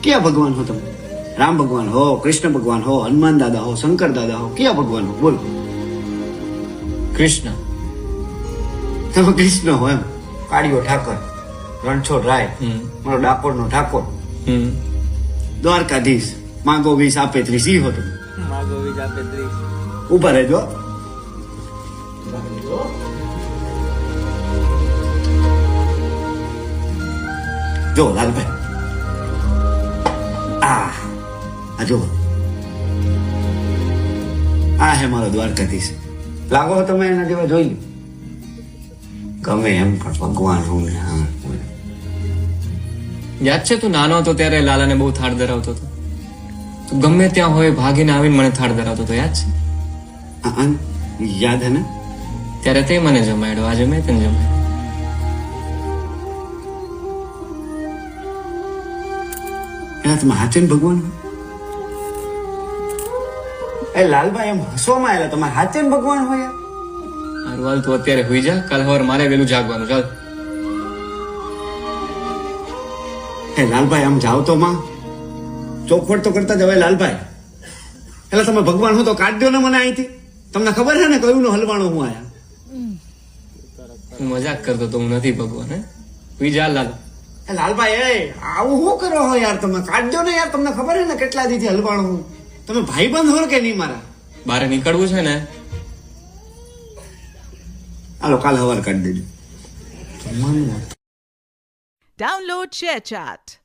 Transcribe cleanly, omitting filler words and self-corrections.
ક્યાં ભગવાન હો તમે? રામ ભગવાન હો, કૃષ્ણ ભગવાન હો, હનુમાન દાદા હો, શંકર દાદા હો, ક્યાં ભગવાન હો? બોલો. કૃષ્ણ. તમે કૃષ્ણ હો એમ? કાળિયો ઠાકર, રણછોડ રાય, મારો ડાકોરનો ઠાકોર, દ્વારકાધીશ, માંગો 20 આપે 30 ઈ હો તમે. માગો વીજ આપે 30. ઉભા રહેજો. જો લાલભાઈ, આ જો, આ હે મારો દ્વારકાધીશ. લાગો તમે એના જેવા જોઈ લો. ગમે એમ પણ ભગવાન હું ને હા. યાદ છે તું નાનો હતો ત્યારે લાલાને બહુ થાળ ધરાવતો હતો? તું ગમે ત્યાં હોય ભાગીને આવીને મને થાળ ધરાવતો હતો, યાદ છે? યાદ હે ને? ત્યારે તે મને જમાડ્યો, આજે મેં તને જમાડ્યો. એના તમે હાચે ને ભગવાન? એ લાલભાઈ એમ હસવામાં આવેલા, તમારે હાચે ને ભગવાન હોય? હારું હાલ તું અત્યારે હોઈ જા, કાલ સવારે મારે વહેલું જાગવાનું. ચાલ. હે લાલભાઈ આમ જાઓ તો માં, ચોખવટ તો કરતા જવાય લાલભાઈ. એટલે તમે ભગવાન હો તો કાઢ દો ને મને અહીંથી. તમને ખબર છે ને કયું નો હલવાણો હું આયા? હું મજાક કરતો તો, હું નથી ભગવાન. હે હોઈ જા લાલ. એ લાલભાઈ એ આવું શું કરો હો યાર? તમે કાઢ દો ને યાર. તમને ખબર છે ને કેટલા દીથી હલવાણો હું. તમે ભાઈ બંધ હો કે નહીં મારા? બારે નીકળવું છે ને? હાલો કાલ હવાર કાઢી દેજો. Download ShareChat.